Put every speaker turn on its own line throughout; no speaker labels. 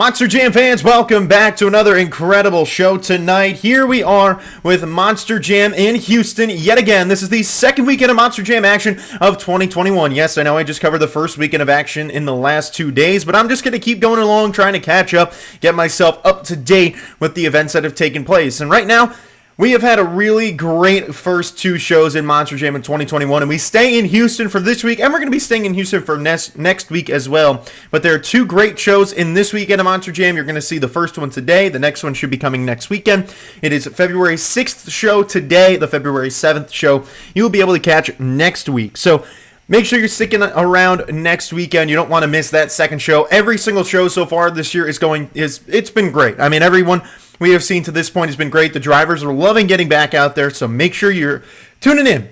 Monster Jam fans, welcome back to another incredible show tonight. Here we are with Monster Jam in Houston yet again. This is the second weekend of Monster Jam action of 2021. Yes, I know I just covered the first weekend of action in the last 2 days, but I'm just going to keep going along, trying to catch up, get myself up to date with the events that have taken place. And right now, we have had a really great first 2 shows in Monster Jam in 2021, and we stay in Houston for this week, and we're going to be staying in Houston for next week as well. But there are 2 great shows in this weekend of Monster Jam. You're going to see the first one today. The next one should be coming next weekend. It is February 6th show today, the February 7th show. You'll be able to catch next week. So make sure you're sticking around next weekend. You don't want to miss that second show. Every single show so far this year it's been great. I mean, everyone we have seen to this point has been great. The drivers are loving getting back out there, so make sure you're tuning in.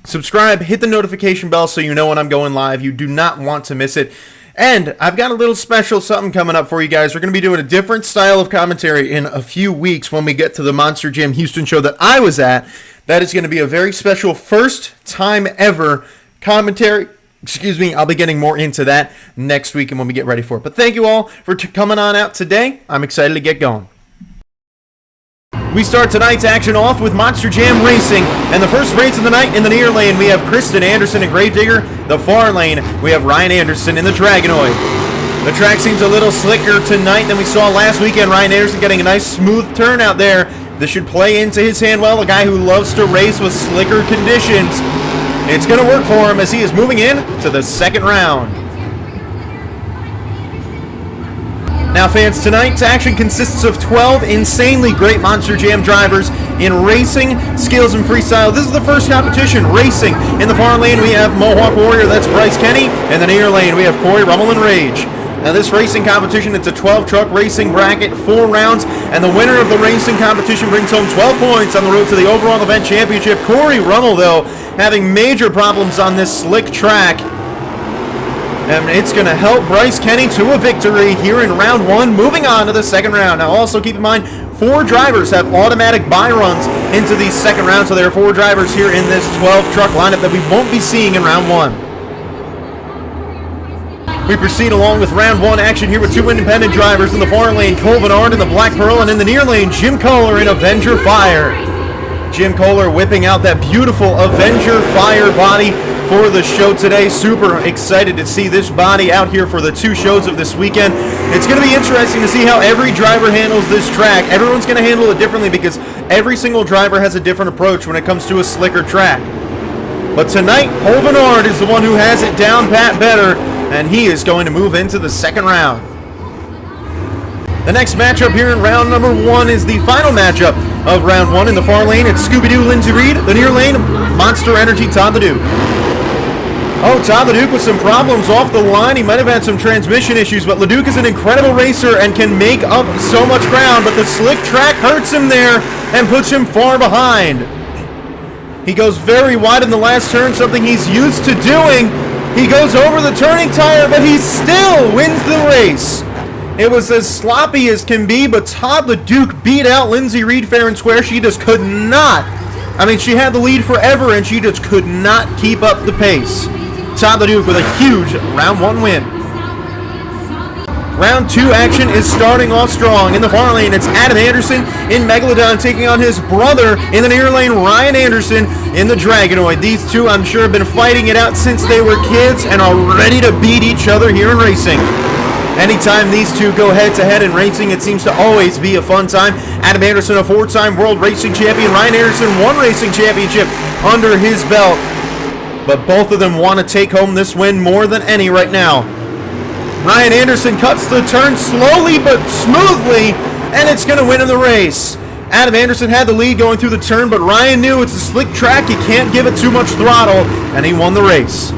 Subscribe, hit the notification bell so you know when I'm going live. You do not want to miss it. And I've got a little special something coming up for you guys. We're going to be doing a different style of commentary in a few weeks when we get to the Monster Jam Houston show that I was at. That is going to be a very special first time ever commentary. Excuse me, I'll be getting more into that next week and when we get ready for it. But thank you all for coming on out today. I'm excited to get going. We start tonight's action off with Monster Jam Racing, and the first race of the night in the near lane, we have Kristen Anderson and Gravedigger. The far lane, we have Ryan Anderson in the Dragonoid. The track seems a little slicker tonight than we saw last weekend. Ryan Anderson getting a nice smooth turn out there. This should play into his hand well, a guy who loves to race with slicker conditions. It's going to work for him as he is moving in to the second round. Now fans, tonight's action consists of 12 insanely great Monster Jam drivers in racing, skills, and freestyle. This is the first competition, racing. In the far lane, we have Mohawk Warrior, that's Bryce Kenny. In the near lane, we have Corey Rummel and Rage. Now this racing competition, it's a 12-truck racing bracket, 4 rounds, and the winner of the racing competition brings home 12 points on the road to the overall event championship. Corey Rummel, though, having major problems on this slick track. And it's going to help Bryce Kenny to a victory here in round 1, moving on to the second round. Now also keep in mind, 4 drivers have automatic buy runs into the second round, so there are 4 drivers here in this 12-truck lineup that we won't be seeing in round 1. We proceed along with round 1 action here with 2 independent drivers. In the far lane, Colvin Arndt in the Black Pearl, and in the near lane, Jim Kohler in Avenger Fire. Jim Kohler whipping out that beautiful Avenger Fire body for the show today. Super excited to see this body out here for the 2 shows of this weekend. It's going to be interesting to see how every driver handles this track. Everyone's going to handle it differently because every single driver has a different approach when it comes to a slicker track. But tonight, Colvin Arndt is the one who has it down pat better, and he is going to move into the second round. The next matchup here in round number 1 is the final matchup of round 1. In the far lane, it's Scooby-Doo Lindsey Reed. The near lane, Monster Energy Todd LeDuc. Oh, Todd LeDuc with some problems off the line. He might have had some transmission issues, but LeDuc is an incredible racer and can make up so much ground, but the slick track hurts him there and puts him far behind. He goes very wide in the last turn, something he's used to doing. He goes over the turning tire, but he still wins the race. It was as sloppy as can be, but Todd LeDuc beat out Lindsey Reed fair and square. She just could not. I mean, she had the lead forever, and she just could not keep up the pace. Todd LeDuc with a huge round 1 win. Round 2 action is starting off strong. In the far lane, it's Adam Anderson in Megalodon taking on his brother in the near lane, Ryan Anderson in the Dragonoid. These 2, I'm sure, have been fighting it out since they were kids and are ready to beat each other here in racing. Anytime these 2 go head-to-head in racing, it seems to always be a fun time. Adam Anderson, a 4-time world racing champion. Ryan Anderson, 1 racing championship under his belt. But both of them want to take home this win more than any right now. Ryan Anderson cuts the turn slowly but smoothly, and it's going to win in the race. Adam Anderson had the lead going through the turn, but Ryan knew it's a slick track. You can't give it too much throttle, and he won the race.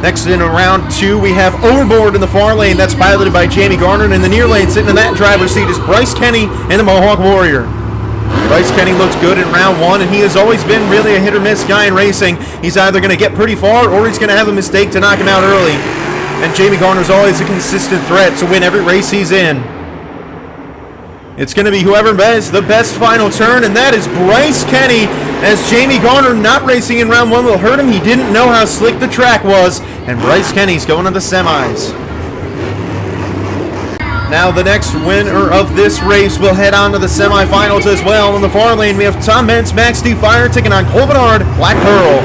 Next in round 2, we have Overboard in the far lane. That's piloted by Jamie Garner. And in the near lane, sitting in that driver's seat, is Bryce Kenny and the Mohawk Warrior. Bryce Kenny looked good in round 1, and he has always been really a hit-or-miss guy in racing. He's either going to get pretty far, or he's going to have a mistake to knock him out early. And Jamie Garner's always a consistent threat to win every race he's in. It's going to be whoever has the best final turn, and that is Bryce Kenny, as Jamie Garner not racing in round 1 will hurt him. He didn't know how slick the track was, and Bryce Kenny's going to the semis. Now the next winner of this race will head on to the semifinals as well. In the far lane, we have Tom Meents, Max D Fire taking on Cole Bernard, Black Pearl.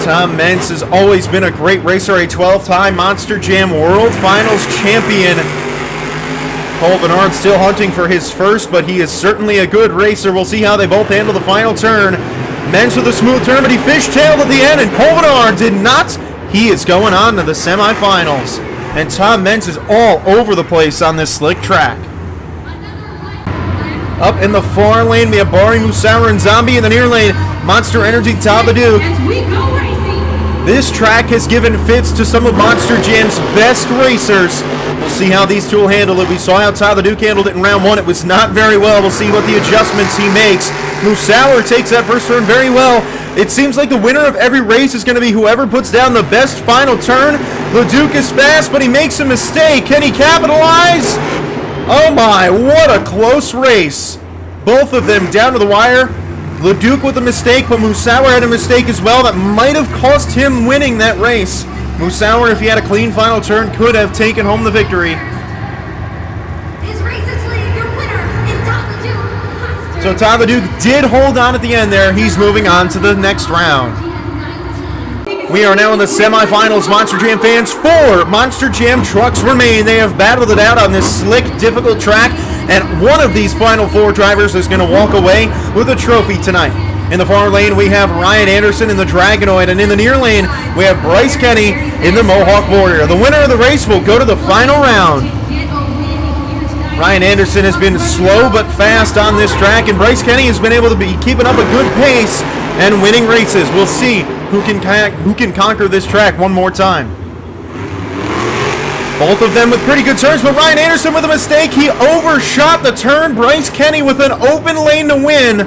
Tom Meents has always been a great racer, a 12-time Monster Jam World Finals champion. Cole Bernard still hunting for his first, but he is certainly a good racer. We'll see how they both handle the final turn. Meents with a smooth turn, but he fishtailed at the end, and Cole Bernard did not. He is going on to the semifinals. And Tom Meents is all over the place on this slick track. Up in the far lane, we have Barry Musauer and Zombie. In the near lane, Monster Energy, Todd the Duke. This track has given fits to some of Monster Jam's best racers. We'll see how these two will handle it. We saw how Todd the Duke handled it in round one. It was not very well. We'll see what the adjustments he makes. Musauer takes that first turn very well. It seems like the winner of every race is going to be whoever puts down the best final turn. LeDuc is fast, but he makes a mistake. Can he capitalize? Oh my, what a close race. Both of them down to the wire. LeDuc with a mistake, but Musauer had a mistake as well that might have cost him winning that race. Musauer, if he had a clean final turn, could have taken home the victory. So Todd the Duke did hold on at the end there. He's moving on to the next round. We are now in the semifinals, Monster Jam fans. 4 Monster Jam trucks remain. They have battled it out on this slick, difficult track, and one of these final 4 drivers is going to walk away with a trophy tonight. In the far lane, we have Ryan Anderson in the Dragonoid, and in the near lane, we have Bryce Kenny in the Mohawk Warrior. The winner of the race will go to the final round. Ryan Anderson has been slow but fast on this track, and Bryce Kenny has been able to be keeping up a good pace and winning races. We'll see who can conquer this track one more time. Both of them with pretty good turns, but Ryan Anderson with a mistake. He overshot the turn. Bryce Kenny with an open lane to win.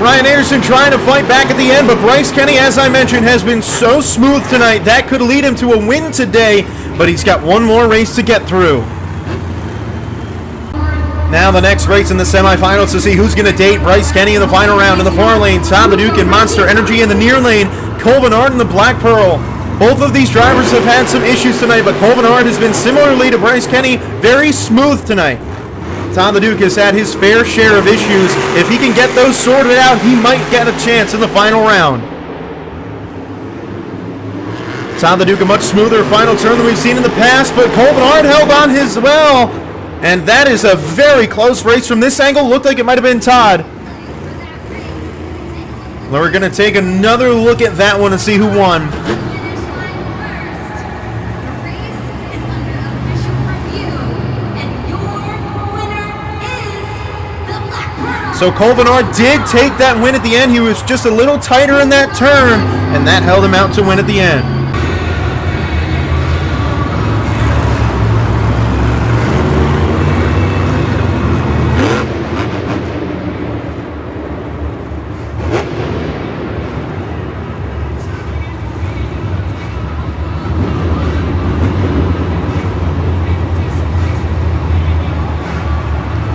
Ryan Anderson trying to fight back at the end, but Bryce Kenny, as I mentioned, has been so smooth tonight. That could lead him to a win today, but he's got one more race to get through. Now the next race in the semifinals to see who's going to date Bryce Kenny in the final round. In the far lane, Todd the Duke and Monster Energy. In the near lane, Cole Bernard and the Black Pearl. Both of these drivers have had some issues tonight, but Cole Bernard has been similarly to Bryce Kenny, very smooth tonight. Todd the Duke has had his fair share of issues. If he can get those sorted out, he might get a chance in the final round. Todd the Duke a much smoother final turn than we've seen in the past, but Cole Bernard held on his well. And that is a very close race from this angle. Looked like it might have been Todd. We're going to take another look at that one and see who won. So Cole Bernard did take that win at the end. He was just a little tighter in that turn, and that held him out to win at the end.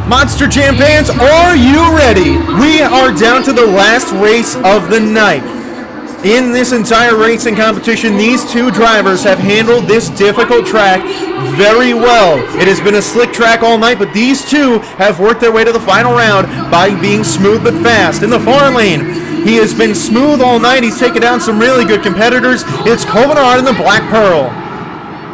Monster Jam fans, are you ready? We are down to the last race of the night. In this entire racing competition, these two drivers have handled this difficult track very well. It has been a slick track all night, but these two have worked their way to the final round by being smooth but fast. In the far lane, he has been smooth all night. He's taken down some really good competitors. It's Cole Bernard and the Black Pearl.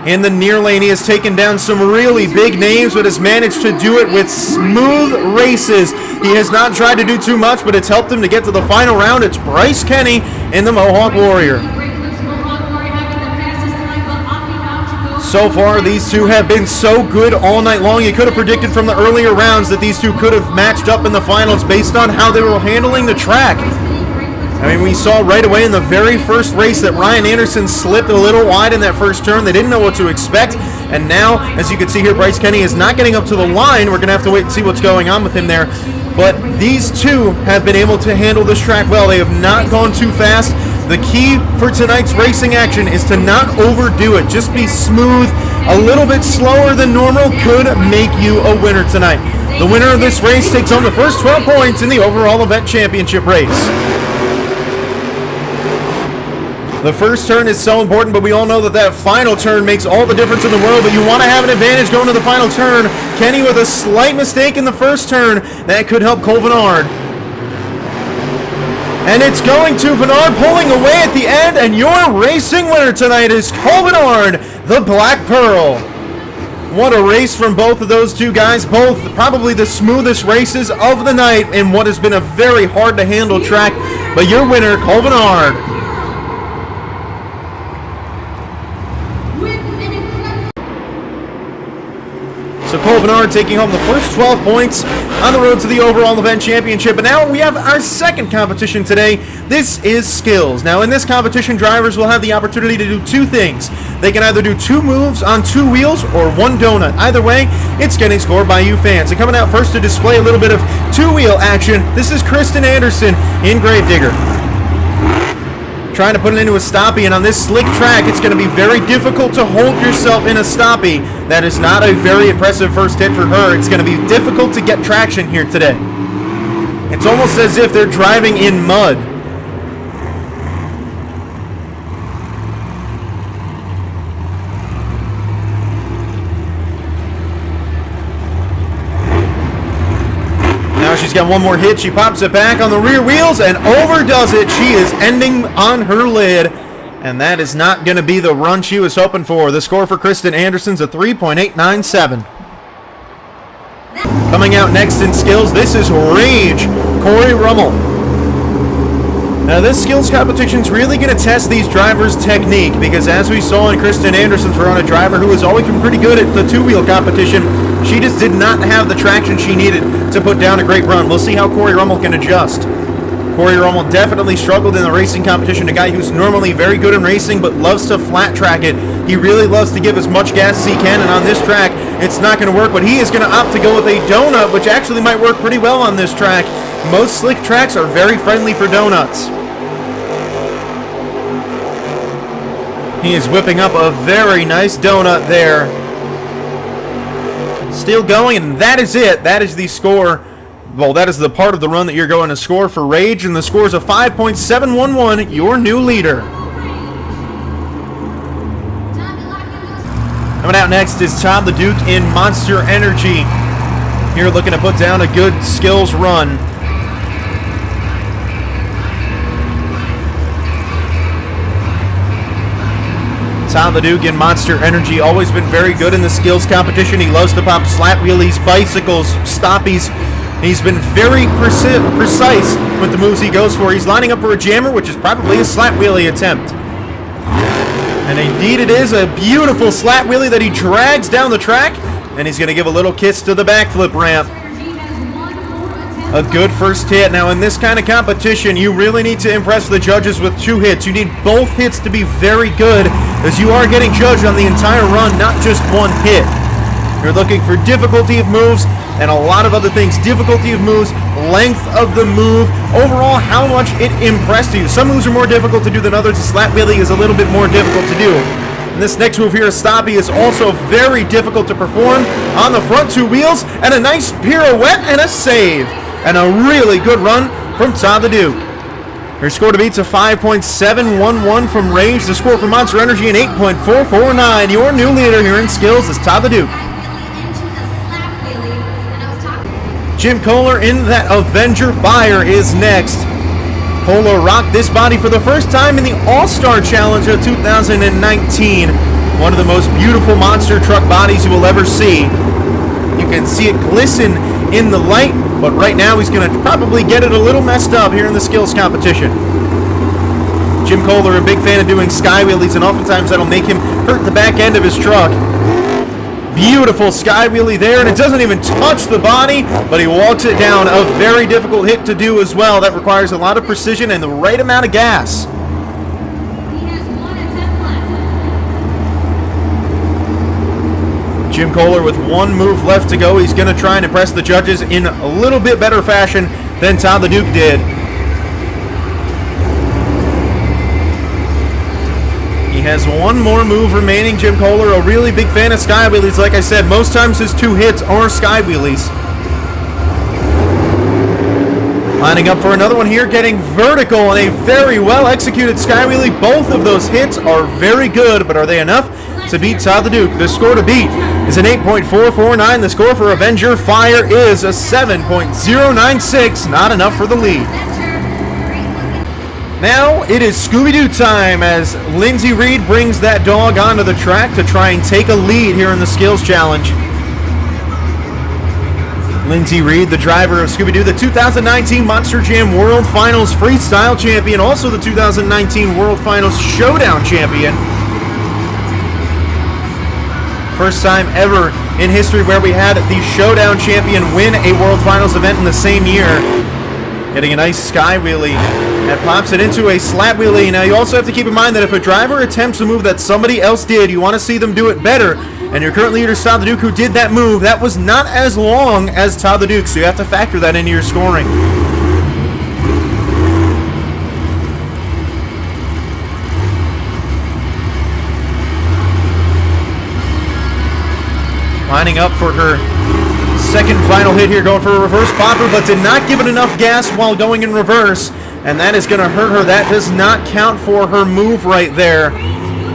In the near lane, he has taken down some really big names, but has managed to do it with smooth races. He has not tried to do too much, but it's helped him to get to the final round. It's Bryce Kenny in the Mohawk Warrior. So far, these two have been so good all night long. You could have predicted from the earlier rounds that these two could have matched up in the finals based on how they were handling the track. I mean, we saw right away in the very first race that Ryan Anderson slipped a little wide in that first turn. They didn't know what to expect. And now, as you can see here, Bryce Kenny is not getting up to the line. We're going to have to wait and see what's going on with him there. But these two have been able to handle this track well. They have not gone too fast. The key for tonight's racing action is to not overdo it. Just be smooth. A little bit slower than normal could make you a winner tonight. The winner of this race takes home the first 12 points in the overall event championship race. The first turn is so important, but we all know that that final turn makes all the difference in the world, but you want to have an advantage going to the final turn. Kenny with a slight mistake in the first turn. That could help Cole Vennard. And it's going to Vennard pulling away at the end, and your racing winner tonight is Cole Vennard, the Black Pearl. What a race from both of those two guys, both probably the smoothest races of the night in what has been a very hard to handle track, but your winner, Cole Vennard. So Cole Vennard taking home the first 12 points on the road to the overall event championship. And now we have our second competition today. This is skills. Now in this competition, drivers will have the opportunity to do two things. They can either do 2 moves on 2 wheels or 1 donut. Either way, it's getting scored by you fans. And coming out first to display a little bit of 2-wheel action, this is Kristen Anderson in Gravedigger. Trying to put it into a stoppie, and on this slick track, it's going to be very difficult to hold yourself in a stoppie. That is not a very impressive first hit for her. It's going to be difficult to get traction here today. It's almost as if they're driving in mud. She's got one more hit. She pops it back on the rear wheels and overdoes it. She is ending on her lid, and that is not going to be the run she was hoping for. The score for Kristen Anderson's a 3.897. Coming out next in skills, this is Rage, Corey Rummel. Now this skills competition is really going to test these drivers' technique, because as we saw in Kristen Anderson's run, a driver who has always been pretty good at the 2-wheel competition, she just did not have the traction she needed to put down a great run. We'll see how Corey Rummel can adjust. Corey Rummel definitely struggled in the racing competition, a guy who's normally very good in racing but loves to flat track it. He really loves to give as much gas as he can, and on this track, it's not going to work, but he is going to opt to go with a donut, which actually might work pretty well on this track. Most slick tracks are very friendly for donuts. He is whipping up a very nice donut there. Still going, and that is it. That is the score. Well, that is the part of the run that you're going to score for Rage, and the score is a 5.711, your new leader. Coming out next is Todd the Duke in Monster Energy. Here looking to put down a good skills run. Todd the Duke in Monster Energy, always been very good in the skills competition. He loves to pop slat wheelies, bicycles, stoppies. He's been very precise with the moves he goes for. He's lining up for a jammer, which is probably a slat wheelie attempt. And indeed it is a beautiful slat wheelie that he drags down the track, and he's going to give a little kiss to the backflip ramp. A good first hit. Now in this kind of competition, you really need to impress the judges with 2 hits. You need both hits to be very good, as you are getting judged on the entire run, not just 1 hit. You're looking for difficulty of moves and a lot of other things. Difficulty of moves, length of the move, overall how much it impressed you. Some moves are more difficult to do than others. The slat wheelie is a little bit more difficult to do. And this next move here, a stoppie, is also very difficult to perform on the front 2 wheels, and a nice pirouette and a save. And a really good run from Todd the Duke. Her score to beat's a 5.711 from Rage. The score for Monster Energy an 8.449. Your new leader here in skills is Todd the Duke. Jim Kohler in that Avenger Fire is next. Kohler rocked this body for the first time in the All-Star Challenge of 2019. One of the most beautiful monster truck bodies you will ever see. You can see it glisten in the light, but right now he's going to probably get it a little messed up here in the skills competition. Jim Kohler, a big fan of doing sky wheelies, and oftentimes that'll make him hurt the back end of his truck. Beautiful sky wheelie there, and it doesn't even touch the body, but he walks it down. A very difficult hit to do as well. That requires a lot of precision and the right amount of gas. Jim Kohler with 1 move left to go. He's going to try and impress the judges in a little bit better fashion than Todd the Duke did. He has 1 more move remaining. Jim Kohler, a really big fan of sky wheelies. Like I said, most times his 2 hits are sky wheelies. Lining up for another one here, getting vertical on a very well executed sky wheelie. Both of those hits are very good, but are they enough to beat Todd the Duke? The score to beat is an 8.449. The score for Avenger Fire is a 7.096. Not enough for the lead. Now it is Scooby-Doo time as Lindsay Reed brings that dog onto the track to try and take a lead here in the Skills Challenge. Lindsay Reed, the driver of Scooby-Doo, the 2019 Monster Jam World Finals Freestyle Champion, also the 2019 World Finals Showdown Champion. First time ever in history where we had the Showdown Champion win a World Finals event in the same year. Getting a nice sky wheelie that pops it into a slat wheelie. Now you also have to keep in mind that if a driver attempts a move that somebody else did, you want to see them do it better. And your current leader, Todd the Duke, who did that move, that was not as long as Todd the Duke, so you have to factor that into your scoring. Lining up for her second final hit here, going for a reverse popper, but did not give it enough gas while going in reverse, and that is going to hurt her. That does not count for her move right there.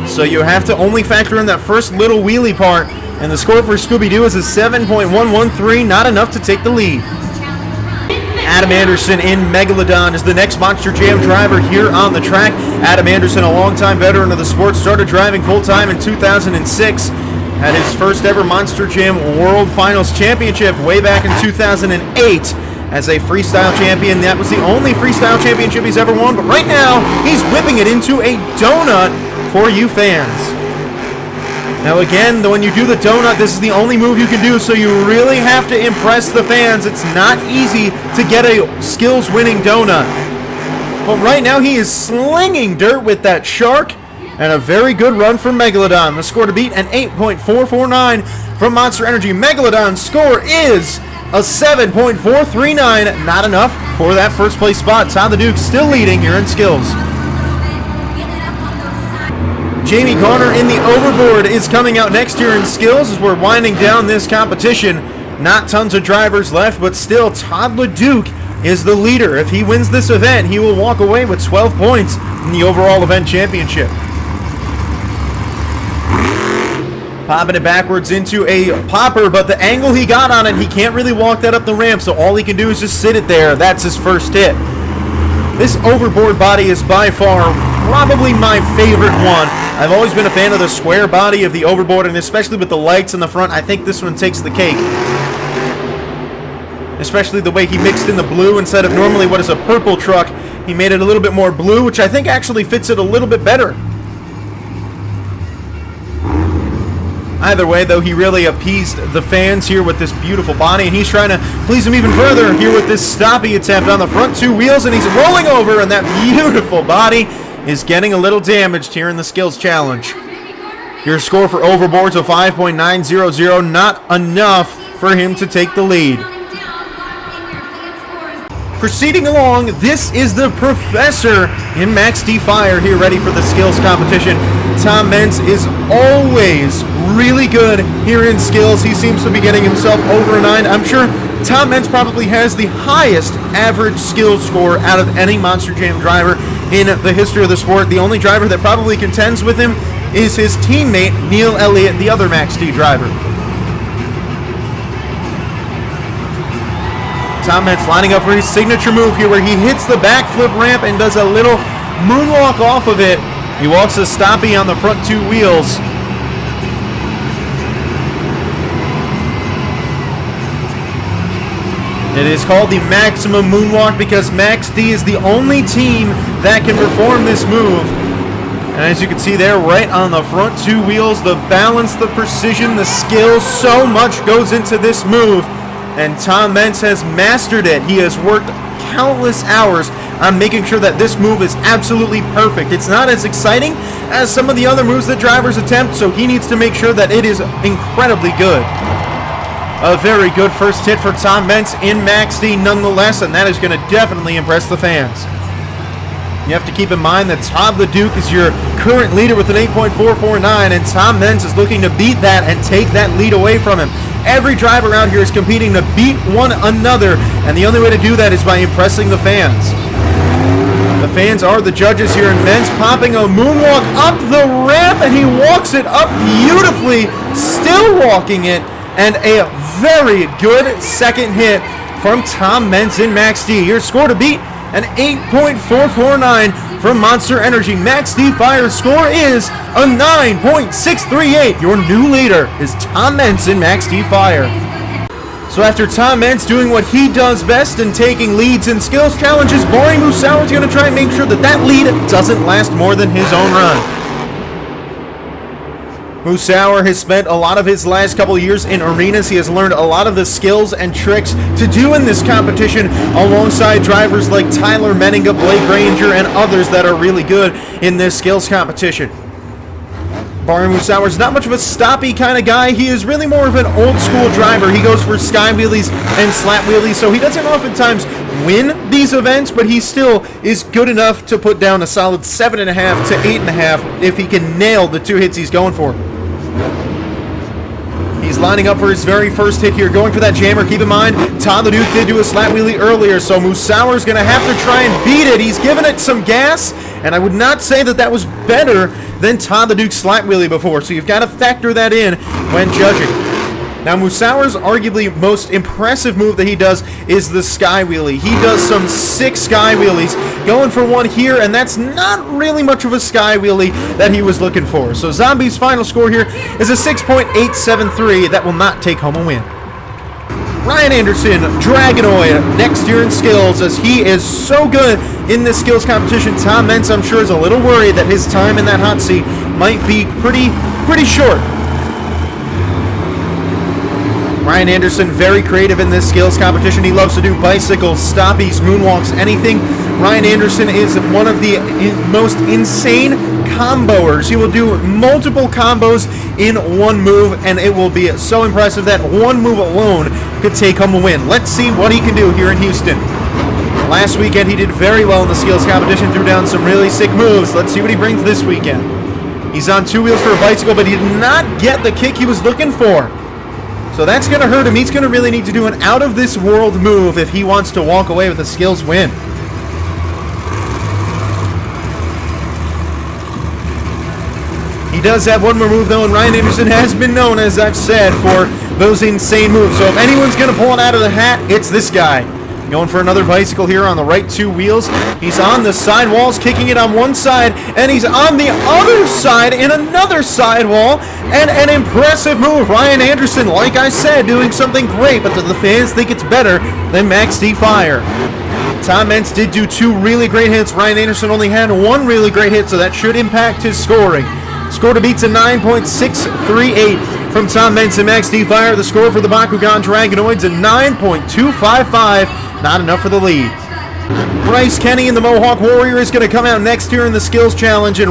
So you have to only factor in that first little wheelie part, and the score for Scooby-Doo is a 7.113, not enough to take the lead. Adam Anderson in Megalodon is the next Monster Jam driver here on the track. Adam Anderson, a longtime veteran of the sport, started driving full-time in 2006. Had his first ever Monster Jam World Finals Championship way back in 2008 as a freestyle champion. That was the only freestyle championship he's ever won, but right now he's whipping it into a donut for you fans. Now again, when you do the donut, this is the only move you can do, so you really have to impress the fans. It's not easy to get a skills-winning donut. But right now he is slinging dirt with that shark, and a very good run from Megalodon. The score to beat, an 8.449 from Monster Energy. Megalodon's score is a 7.439. Not enough for that first place spot. Todd the Duke still leading here in skills. Jamie Garner in the overboard is coming out next year in skills as we're winding down this competition. Not tons of drivers left, but still Todd the Duke is the leader. If he wins this event, he will walk away with 12 points in the overall event championship. Popping it backwards into a popper, but the angle he got on it, he can't really walk that up the ramp, so all he can do is just sit it there. That's his first hit. This overboard body is by far probably my favorite one. I've always been a fan of the square body of the overboard, and especially with the lights in the front, I think this one takes the cake. Especially the way he mixed in the blue instead of normally what is a purple truck. He made it a little bit more blue, which I think actually fits it a little bit better. Either way, though, he really appeased the fans here with this beautiful body, and he's trying to please them even further here with this stoppie attempt on the front two wheels, and he's rolling over, and that beautiful body is getting a little damaged here in the Skills Challenge. Your score for overboard's a 5.900, not enough for him to take the lead. Proceeding along, this is the Professor in Max D Fire here, ready for the skills competition. Tom Meents is always really good here in skills. He seems to be getting himself over a 9. I'm sure Tom Meents probably has the highest average skills score out of any Monster Jam driver in the history of the sport. The only driver that probably contends with him is his teammate, Neil Elliott, the other Max D driver. Tom Meents lining up for his signature move here where he hits the backflip ramp and does a little moonwalk off of it. He walks a stoppie on the front two wheels. It is called the Maximum Moonwalk because Max D is the only team that can perform this move. And as you can see there, right on the front two wheels, the balance, the precision, the skill, so much goes into this move. And Tom Meents has mastered it. He has worked countless hours on making sure that this move is absolutely perfect. It's not as exciting as some of the other moves that drivers attempt, so he needs to make sure that it is incredibly good. A very good first hit for Tom Meents in Max D nonetheless, and that is going to definitely impress the fans. You have to keep in mind that Todd the Duke is your current leader with an 8.449, and Tom Meents is looking to beat that and take that lead away from him. every driver out here is competing to beat one another, and the only way to do that is by impressing the fans. The fans are the judges here, and Men's popping a moonwalk up the ramp, and he walks it up beautifully, still walking it, and a very good second hit from Tom Meents and Max D. Your score to beat, an 8.449 from Monster Energy. Max D Fire's score is a 9.638. Your new leader is Tom Meents and Max D Fire. So after Tom Meents doing what he does best and taking leads in skills challenges, Bori Musauer is going to try and make sure that that lead doesn't last more than his own run. Musauer has spent a lot of his last couple years in arenas. He has learned a lot of the skills and tricks to do in this competition alongside drivers like Tyler Menninga, Blake Granger, and others that are really good in this skills competition. Bori Musauer is not much of a stoppy kind of guy. He is really more of an old school driver. He goes for sky wheelies and slap wheelies, so he doesn't oftentimes win these events, but he still is good enough to put down a solid 7.5 to 8.5 if he can nail the 2 hits he's going for. He's lining up for his very first hit here, going for that jammer. Keep in mind, Todd LeDuc did do a slap wheelie earlier, so Musauer is going to have to try and beat it. He's given it some gas, and I would not say that that was better than Todd LeDuc's slap wheelie before, so you've got to factor that in when judging. Now, Musauer's arguably most impressive move that he does is the sky wheelie. He does some sick sky wheelies, going for one here, and that's not really much of a sky wheelie that he was looking for. So Zombie's final score here is a 6.873. That will not take home a win. Ryan Anderson, Dragonoid, next year in skills, as he is so good in this skills competition. Tom Meents, I'm sure, is a little worried that his time in that hot seat might be pretty short. Ryan Anderson, very creative in this skills competition. He loves to do bicycles, stoppies, moonwalks, anything. Ryan Anderson is one of the most insane comboers. He will do multiple combos in one move, and it will be so impressive that one move alone could take home a win. Let's see what he can do here in Houston. Last weekend, he did very well in the skills competition, threw down some really sick moves. Let's see what he brings this weekend. He's on 2 wheels for a bicycle, but he did not get the kick he was looking for. So that's going to hurt him. He's going to really need to do an out-of-this-world move if he wants to walk away with a skills win. He does have one more move, though, and Ryan Anderson has been known, as I've said, for those insane moves. So if anyone's going to pull it out of the hat, it's this guy. Going for another bicycle here on the right 2 wheels. He's on the sidewalls, kicking it on one side, and he's on the other side in another sidewall. And an impressive move. Ryan Anderson, like I said, doing something great, but the fans think it's better than Max D Fire. Tom Meents did do 2 really great hits. Ryan Anderson only had 1 really great hit, so that should impact his scoring. Score to beat's a 9.638 from Tom Meents and Max D Fire. The score for the Bakugan Dragonoids a 9.255. Not enough for the lead. Bryce Kenny and the Mohawk Warrior is going to come out next here in the skills challenge, and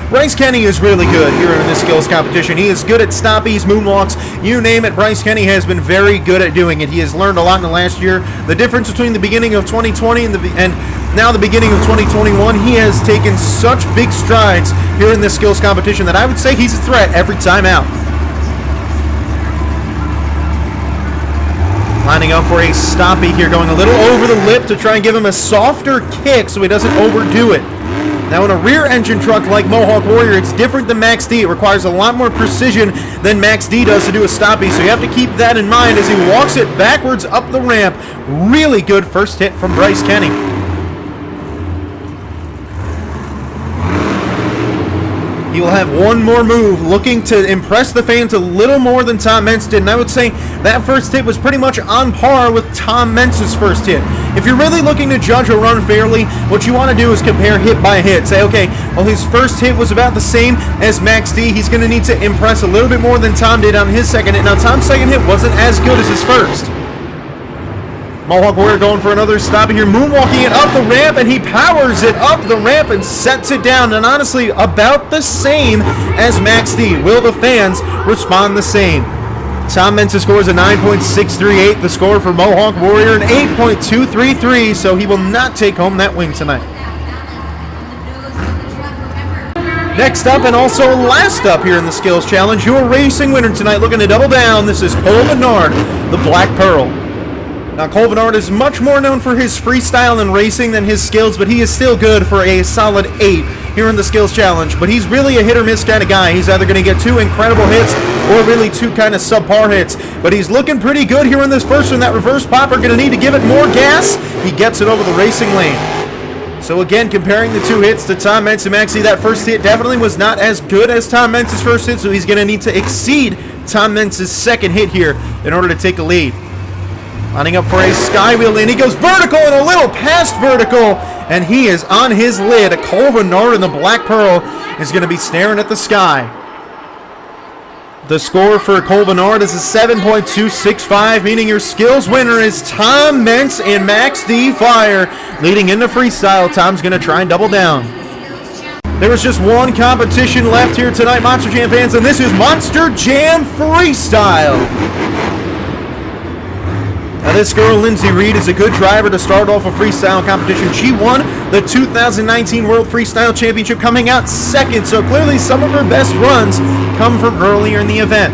Bryce Kenny is really good here in this skills competition. He is good at stoppies, moonwalks, you name it. Bryce Kenny has been very good at doing it. He has learned a lot in the last year. The difference between the beginning of 2020 and now the beginning of 2021, he has taken such big strides here in this skills competition that I would say he's a threat every time out. Lining up for a stoppie here, going a little over the lip to try and give him a softer kick so he doesn't overdo it. Now in a rear engine truck like Mohawk Warrior, it's different than Max D. It requires a lot more precision than Max D does to do a stoppie, so you have to keep that in mind as he walks it backwards up the ramp. Really good first hit from Bryce Kenny. He will have one more move, looking to impress the fans a little more than Tom Meents did, and I would say that first hit was pretty much on par with Tom Meents' first hit. If you're really looking to judge a run fairly, what you want to do is compare hit by hit. Say, okay, well, his first hit was about the same as Max D. He's going to need to impress a little bit more than Tom did on his second hit. Now, Tom's second hit wasn't as good as his first. Mohawk Warrior going for another stop here, moonwalking it up the ramp, and he powers it up the ramp and sets it down, and honestly, about the same as Max D. Will the fans respond the same? Tom Meents scores a 9.638, the score for Mohawk Warrior an 8.233, so he will not take home that win tonight. Next up and also last up here in the Skills Challenge, your racing winner tonight looking to double down. This is Cole Vennard, the Black Pearl. Now, Cole Vennard is much more known for his freestyle and racing than his skills, but he is still good for a solid 8 here in the Skills Challenge. But he's really a hit-or-miss kind of guy. He's either going to get 2 incredible hits or really 2 kind of subpar hits. But he's looking pretty good here in this first one. That reverse popper going to need to give it more gas. He gets it over the racing lane. So again, comparing the 2 hits to Tom Meents and Maxie, that first hit definitely was not as good as Tom Meents' first hit, so he's going to need to exceed Tom Meents' second hit here in order to take a lead. Lining up for a sky wheel, and he goes vertical and a little past vertical, and he is on his lid. Cole Vennard in the Black Pearl is going to be staring at the sky. The score for Cole Vennard is a 7.265, meaning your skills winner is Tom Meents and Max D. Fire. Leading into freestyle, Tom's going to try and double down. There was just one competition left here tonight, Monster Jam fans, and this is Monster Jam Freestyle. Now this girl, Lindsay Reed, is a good driver to start off a freestyle competition. She won the 2019 World Freestyle Championship, coming out second, so clearly some of her best runs come from earlier in the event.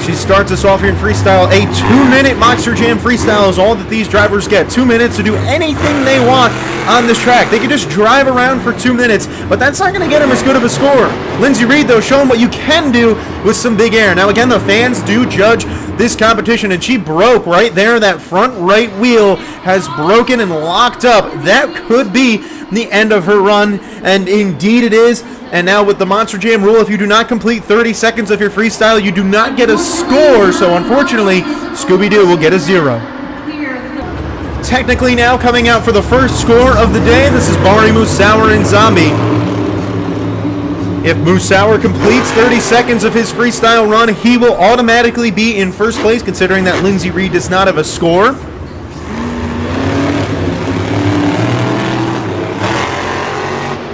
She starts us off here in freestyle. A 2-minute Monster Jam Freestyle is all that these drivers get. 2 minutes to do anything they want on this track. They can just drive around for 2 minutes, but that's not going to get them as good of a score. Lindsay Reed, though, showing what you can do with some big air. Now, again, the fans do judge this competition, and she broke right there. That front right wheel has broken and locked up. That could be the end of her run, and indeed it is. And now with the Monster Jam rule, if you do not complete 30 seconds of your freestyle, you do not get a score. So unfortunately, Scooby-Doo will get a 0. Technically now coming out for the first score of the day, this is Bari Musauer and Zombie. If Musauer completes 30 seconds of his freestyle run, he will automatically be in first place, considering that Lindsay Reed does not have a score.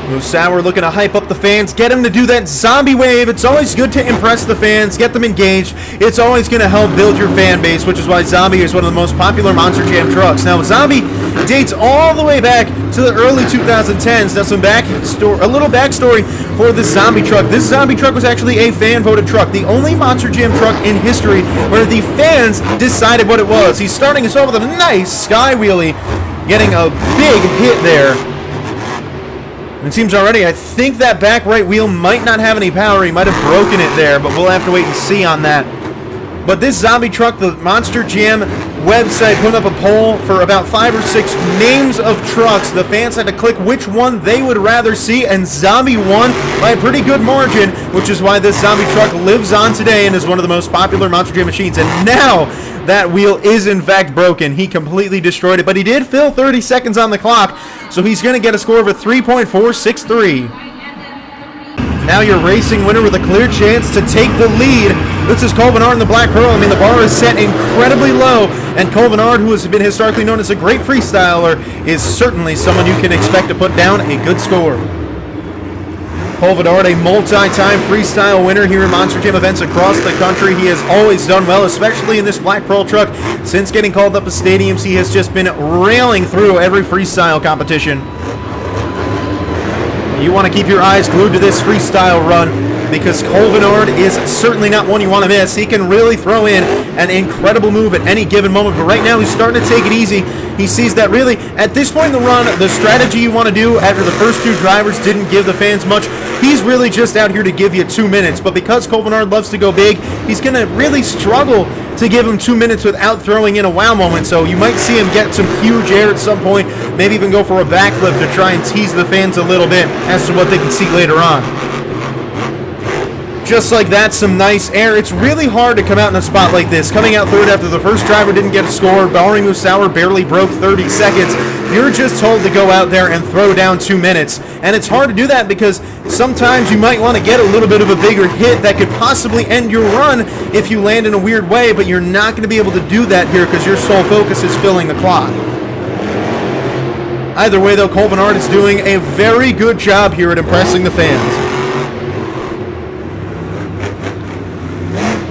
Musauer looking to hype up the fans, get him to do that zombie wave. It's always good to impress the fans, get them engaged. It's always going to help build your fan base, which is why Zombie is one of the most popular Monster Jam trucks. Now, Zombie dates all the way back to the early 2010s. Now, a little backstory for this Zombie truck. This Zombie truck was actually a fan-voted truck, the only Monster Jam truck in history where the fans decided what it was. He's starting us off with a nice sky wheelie, getting a big hit there. It seems already, I think that back right wheel might not have any power. He might have broken it there, but we'll have to wait and see on that. But this Zombie truck, the Monster Jam website put up a poll for about 5 or 6 names of trucks. The fans had to click which one they would rather see, and Zombie won by a pretty good margin, which is why this Zombie truck lives on today and is one of the most popular Monster Jam machines. And now that wheel is in fact broken. He completely destroyed it, but he did fill 30 seconds on the clock, so he's going to get a score of a 3.463. Now your racing winner with a clear chance to take the lead. This is Cole Vennard in the Black Pearl. I mean, the bar is set incredibly low, and Cole Vennard, who has been historically known as a great freestyler, is certainly someone you can expect to put down a good score. Cole Vennard, a multi-time freestyle winner here in Monster Jam events across the country. He has always done well, especially in this Black Pearl truck. Since getting called up to stadiums, he has just been railing through every freestyle competition. You want to keep your eyes glued to this freestyle run because Cole Vennard is certainly not one you want to miss. He can really throw in an incredible move at any given moment, but right now he's starting to take it easy. He sees that really, at this point in the run, the strategy you want to do after the first 2 drivers didn't give the fans much, he's really just out here to give you 2 minutes. But because Cole Vennard loves to go big, he's going to really struggle to give him 2 minutes without throwing in a wow moment. So you might see him get some huge air at some point, maybe even go for a backflip to try and tease the fans a little bit as to what they can see later on. Just like that, some nice air. It's really hard to come out in a spot like this. Coming out third after the first driver didn't get a score, Bari Musauer barely broke 30 seconds. You're just told to go out there and throw down 2 minutes. And it's hard to do that because sometimes you might want to get a little bit of a bigger hit that could possibly end your run if you land in a weird way, but you're not going to be able to do that here because your sole focus is filling the clock. Either way, though, Cole Vennard is doing a very good job here at impressing the fans.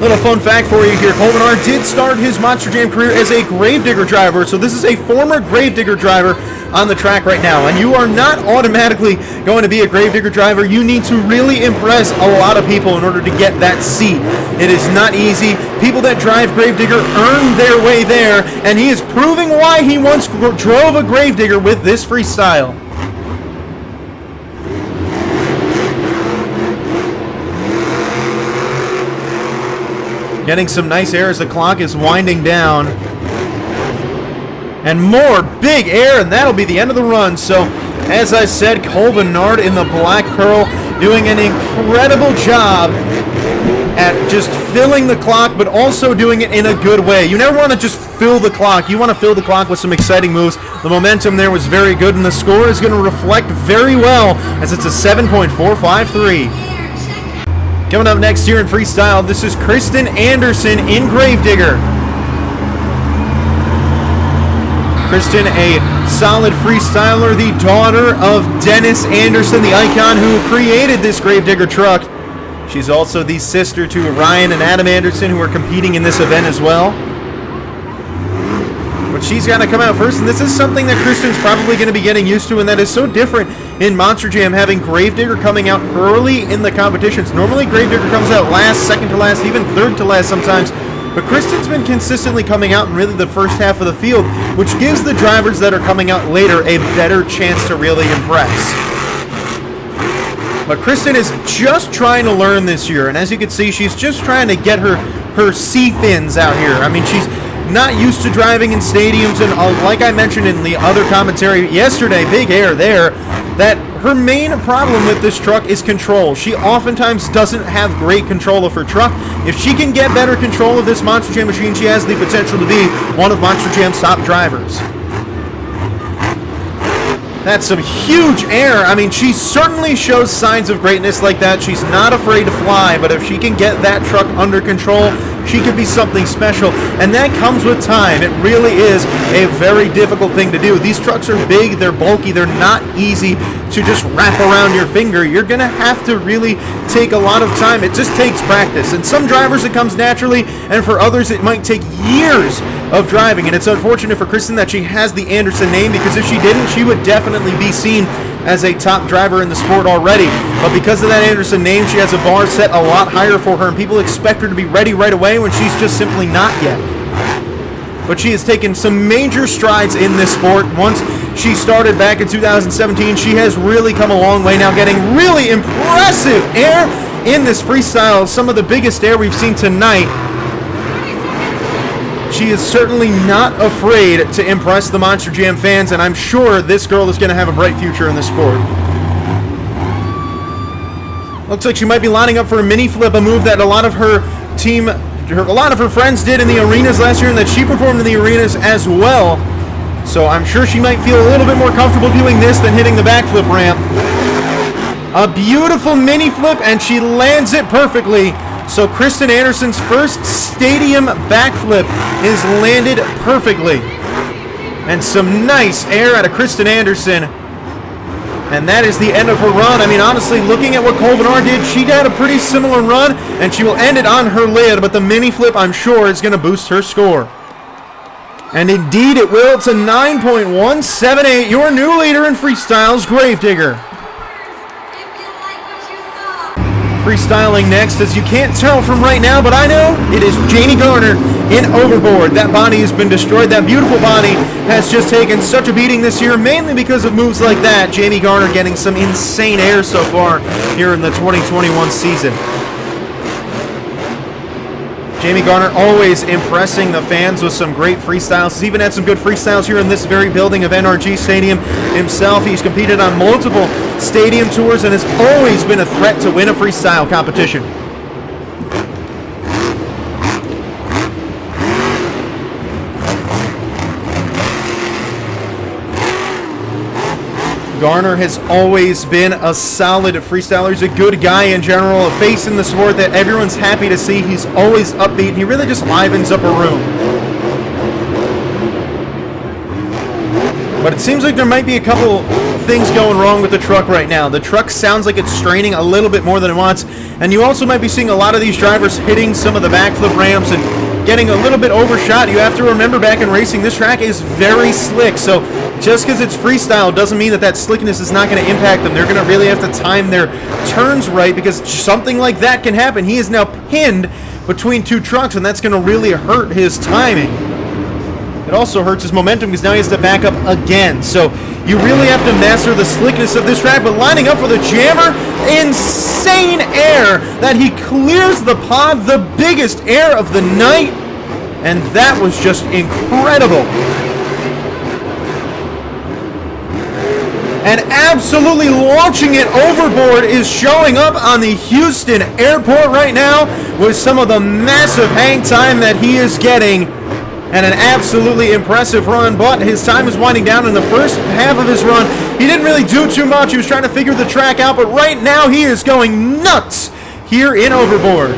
Little fun fact for you here, Cole Menard did start his Monster Jam career as a Gravedigger driver, so this is a former Gravedigger driver on the track right now, and you are not automatically going to be a Gravedigger driver. You need to really impress a lot of people in order to get that seat. It is not easy. People that drive Gravedigger earn their way there, and he is proving why he once drove a Gravedigger with this freestyle. Getting some nice air as the clock is winding down. And more big air, and that'll be the end of the run. So, as I said, Cole Menard in the Black Pearl doing an incredible job at just filling the clock, but also doing it in a good way. You never want to just fill the clock. You want to fill the clock with some exciting moves. The momentum there was very good, and the score is going to reflect very well as it's a 7.453. Coming up next here in freestyle, this is Kristen Anderson in Gravedigger. Kristen, a solid freestyler, the daughter of Dennis Anderson, the icon who created this Gravedigger truck. She's also the sister to Ryan and Adam Anderson, who are competing in this event as well. But she's got to come out first, and this is something that Kristen's probably going to be getting used to, and that is so different in Monster Jam, having Gravedigger coming out early in the competitions. Normally Gravedigger comes out last, second to last, even third to last sometimes. But Kristen's been consistently coming out in really the first half of the field, which gives the drivers that are coming out later a better chance to really impress. But Kristen is just trying to learn this year, and as you can see, she's just trying to get her sea fins out here. I mean, she's not used to driving in stadiums, and like I mentioned in the other commentary yesterday, big air there, that her main problem with this truck is control. She oftentimes doesn't have great control of her truck. If she can get better control of this Monster Jam machine, she has the potential to be one of Monster Jam's top drivers. That's some huge air. I mean, she certainly shows signs of greatness like that. She's not afraid to fly, but if she can get that truck under control, she could be something special, and that comes with time. It really is a very difficult thing to do. These trucks are big, they're bulky, they're not easy to just wrap around your finger. You're going to have to really take a lot of time. It just takes practice, and some drivers it comes naturally, and for others it might take years of driving, and it's unfortunate for Kristen that she has the Anderson name, because if she didn't, she would definitely be seen as a top driver in the sport already. But because of that Anderson name, she has a bar set a lot higher for her, and people expect her to be ready right away when she's just simply not yet. But she has taken some major strides in this sport. Once she started back in 2017, she has really come a long way now, getting really impressive air in this freestyle, some of the biggest air we've seen tonight. She is certainly not afraid to impress the Monster Jam fans, and I'm sure this girl is going to have a bright future in the sport. Looks like she might be lining up for a mini flip, a move that a lot of her friends did in the arenas last year, and that she performed in the arenas as well. So I'm sure she might feel a little bit more comfortable doing this than hitting the backflip ramp. A beautiful mini flip, and she lands it perfectly. So Kristen Anderson's first stadium backflip is landed perfectly. And some nice air out of Kristen Anderson. And that is the end of her run. I mean, honestly, looking at what Cole Menard did, she had a pretty similar run, and she will end it on her lid, but the mini flip, I'm sure, is going to boost her score. And indeed it will. It's a 9.178. Your new leader in freestyles, Gravedigger. Freestyling next, as you can't tell from right now, but I know it is Jamie Garner in Overboard. That body has been destroyed. That beautiful body has just taken such a beating this year, mainly because of moves like that. Jamie Garner getting some insane air so far here in the 2021 season. Jamie Garner always impressing the fans with some great freestyles. He's even had some good freestyles here in this very building of NRG Stadium himself. He's competed on multiple stadium tours and has always been a threat to win a freestyle competition. Garner has always been a solid freestyler. He's a good guy in general, a face in the sport that everyone's happy to see. He's always upbeat. He really just livens up a room. But it seems like there might be a couple things going wrong with the truck right now. The truck sounds like it's straining a little bit more than it wants, and you also might be seeing a lot of these drivers hitting some of the backflip ramps and getting a little bit overshot. You have to remember, back in racing, this track is very slick, so just because it's freestyle doesn't mean that that slickness is not going to impact them. They're going to really have to time their turns right, because something like that can happen. He is now pinned between two trucks, and that's going to really hurt his timing. It also hurts his momentum because now he has to back up again. So you really have to master the slickness of this track, but lining up for the jammer, insane air that he clears the pod, the biggest air of the night, and that was just incredible. And absolutely launching it overboard is showing up on the Houston airport right now with some of the massive hang time that he is getting. And an absolutely impressive run, but his time is winding down in the first half of his run. He didn't really do too much. He was trying to figure the track out, but right now he is going nuts here in Overboard.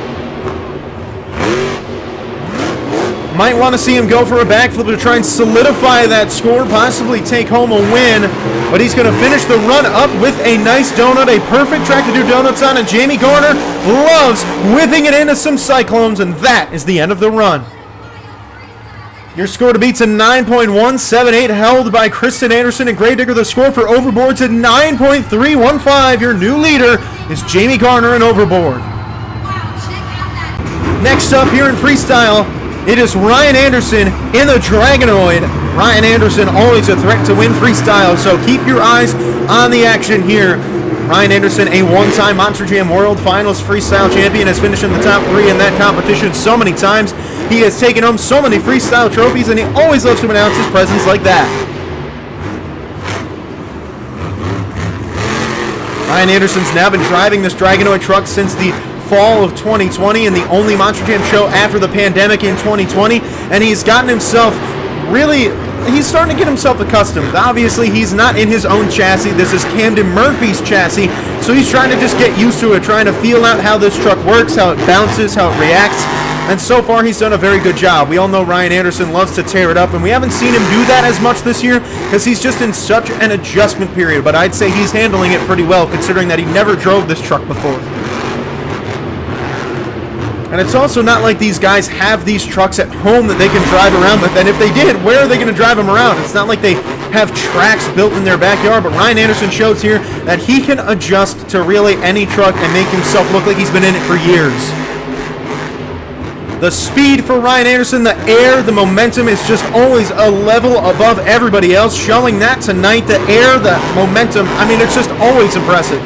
Might want to see him go for a backflip to try and solidify that score, possibly take home a win, but he's going to finish the run up with a nice donut, a perfect track to do donuts on, and Jamie Garner loves whipping it into some cyclones, and that is the end of the run. Your score to beat's a 9.178, held by Kristen Anderson and Gravedigger. The score for Overboard's at 9.315. Your new leader is Jamie Garner in Overboard. Next up here in freestyle, it is Ryan Anderson in the Dragonoid. Ryan Anderson, always a threat to win freestyle, so keep your eyes on the action here. Ryan Anderson, a one-time Monster Jam World Finals freestyle champion, has finished in the top 3 in that competition so many times. He has taken home so many freestyle trophies, and he always loves to announce his presence like that. Ryan Anderson's now been driving this Dragonoid truck since the fall of 2020 and the only Monster Jam show after the pandemic in 2020, and he's gotten himself he's starting to get himself accustomed. Obviously, he's not in his own chassis. This is Camden Murphy's chassis, so he's trying to just get used to it, trying to feel out how this truck works, how it bounces, how it reacts, and so far he's done a very good job. We all know Ryan Anderson loves to tear it up, and we haven't seen him do that as much this year because he's just in such an adjustment period, but I'd say he's handling it pretty well considering that he never drove this truck before. And it's also not like these guys have these trucks at home that they can drive around with. And if they did, where are they going to drive them around? It's not like they have tracks built in their backyard. But Ryan Anderson shows here that he can adjust to really any truck and make himself look like he's been in it for years. The speed for Ryan Anderson, the air, the momentum is just always a level above everybody else. Showing that tonight, the air, the momentum, I mean, it's just always impressive.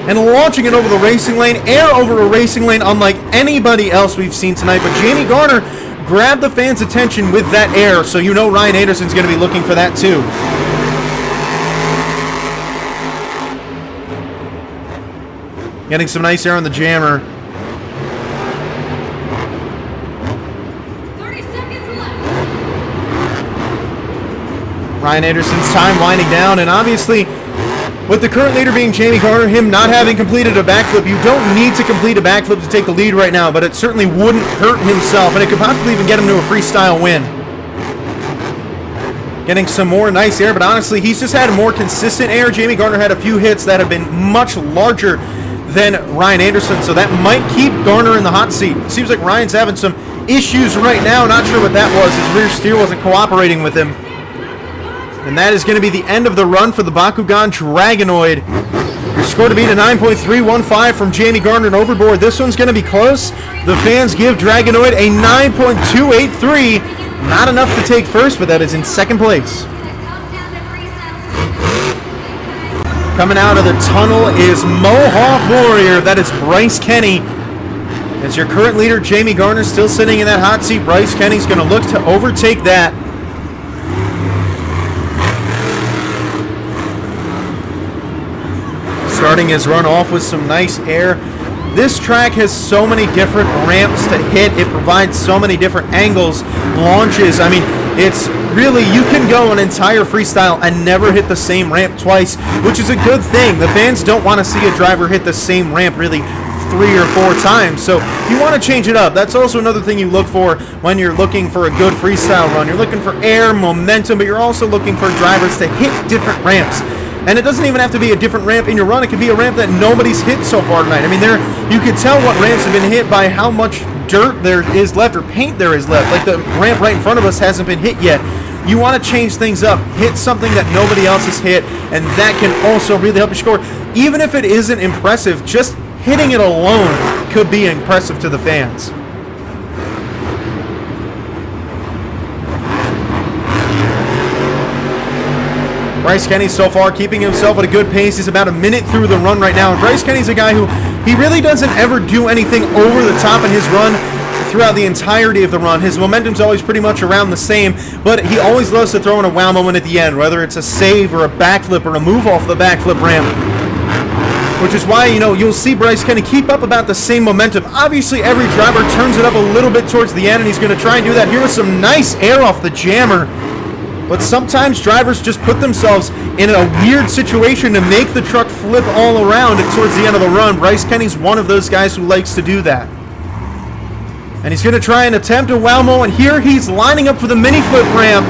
And launching it over the racing lane, air over a racing lane unlike anybody else we've seen tonight. But Jamie Garner grabbed the fans' attention with that air, so you know Ryan Anderson's going to be looking for that too. Getting some nice air on the jammer.
30 seconds left.
Ryan Anderson's time winding down, and obviously, with the current leader being Jamie Garner, him not having completed a backflip, you don't need to complete a backflip to take the lead right now, but it certainly wouldn't hurt himself, and it could possibly even get him to a freestyle win. Getting some more nice air, but honestly, he's just had more consistent air. Jamie Garner had a few hits that have been much larger than Ryan Anderson, so that might keep Garner in the hot seat. It seems like Ryan's having some issues right now. Not sure what that was. His rear steer wasn't cooperating with him. And that is going to be the end of the run for the Bakugan Dragonoid. Your score to beat a 9.315 from Jamie Garner and Overboard. This one's going to be close. The fans give Dragonoid a 9.283. Not enough to take first, but that is in second place. Coming out of the tunnel is Mohawk Warrior. That is Bryce Kenny. As your current leader, Jamie Garner, still sitting in that hot seat. Bryce Kenny's going to look to overtake that. Starting his run off with some nice air. This track has so many different ramps to hit. It provides so many different angles, launches. I mean, it's really, you can go an entire freestyle and never hit the same ramp twice, which is a good thing. The fans don't want to see a driver hit the same ramp really 3 or 4 times, so you want to change it up. That's also another thing you look for when you're looking for a good freestyle run. You're looking for air, momentum, but you're also looking for drivers to hit different ramps. And it doesn't even have to be a different ramp in your run. It could be a ramp that nobody's hit so far tonight. I mean, you can tell what ramps have been hit by how much dirt there is left or paint there is left. Like the ramp right in front of us hasn't been hit yet. You want to change things up. Hit something that nobody else has hit, and that can also really help you score. Even if it isn't impressive, just hitting it alone could be impressive to the fans. Bryce Kenny so far keeping himself at a good pace. He's about a minute through the run right now. And Bryce Kenny's a guy who he really doesn't ever do anything over the top in his run throughout the entirety of the run. His momentum's always pretty much around the same, but he always loves to throw in a wow moment at the end, whether it's a save or a backflip or a move off the backflip ramp. Which is why, you'll see Bryce Kenny keep up about the same momentum. Obviously, every driver turns it up a little bit towards the end, and he's going to try and do that here with some nice air off the jammer. But sometimes drivers just put themselves in a weird situation to make the truck flip all around towards the end of the run. Bryce Kenny's one of those guys who likes to do that. And he's going to try and attempt a Walmo, and here he's lining up for the mini flip ramp.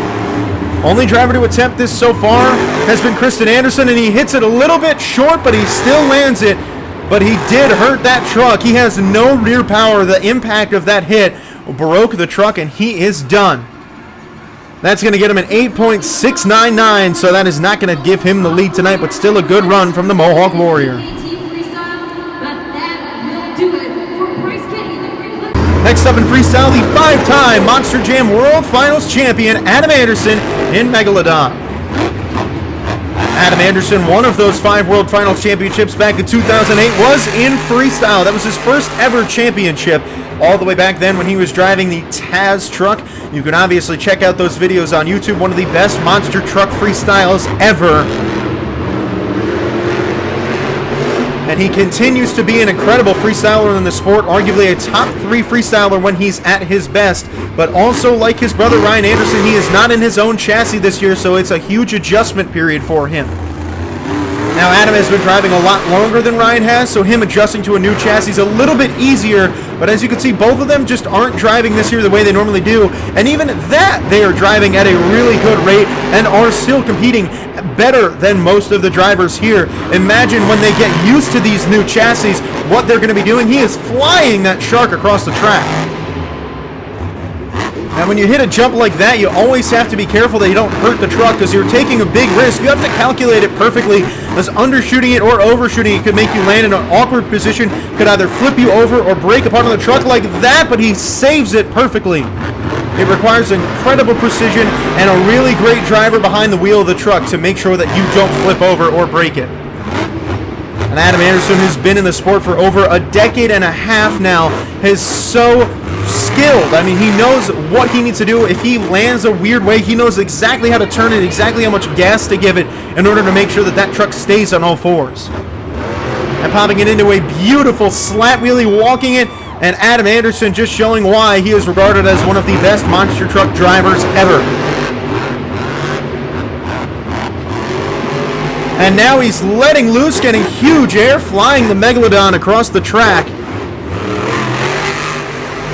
Only driver to attempt this so far has been Kristen Anderson, and he hits it a little bit short, but he still lands it. But he did hurt that truck. He has no rear power. The impact of that hit broke the truck, and he is done. That's going to get him an 8.699, so that is not going to give him the lead tonight, but still a good run from the Mohawk Warrior. Next up in freestyle, the 5-time Monster Jam World Finals champion, Adam Anderson in Megalodon. Adam Anderson, one of those 5 World Finals championships back in 2008, was in freestyle. That was his first ever championship, all the way back then when he was driving the Taz truck. You can obviously check out those videos on YouTube, one of the best monster truck freestyles ever. And he continues to be an incredible freestyler in the sport, arguably a top 3 freestyler when he's at his best. But also, like his brother Ryan Anderson, he is not in his own chassis this year, so it's a huge adjustment period for him. Now, Adam has been driving a lot longer than Ryan has, so him adjusting to a new chassis is a little bit easier. But as you can see, both of them just aren't driving this year the way they normally do. And even that, they are driving at a really good rate and are still competing better than most of the drivers here. Imagine when they get used to these new chassis, what they're going to be doing. He is flying that shark across the track. And when you hit a jump like that, you always have to be careful that you don't hurt the truck because you're taking a big risk. You have to calculate it perfectly, as undershooting it or overshooting it could make you land in an awkward position, could either flip you over or break apart on the truck like that, but he saves it perfectly. It requires incredible precision and a really great driver behind the wheel of the truck to make sure that you don't flip over or break it. And Adam Anderson, who's been in the sport for over a decade and a half now, is so skilled. I mean, he knows what he needs to do. If he lands a weird way, he knows exactly how to turn it, exactly how much gas to give it in order to make sure that that truck stays on all fours. And popping it into a beautiful slat wheelie, walking it, and Adam Anderson just showing why he is regarded as one of the best monster truck drivers ever. And now he's letting loose, getting huge air, flying the Megalodon across the track.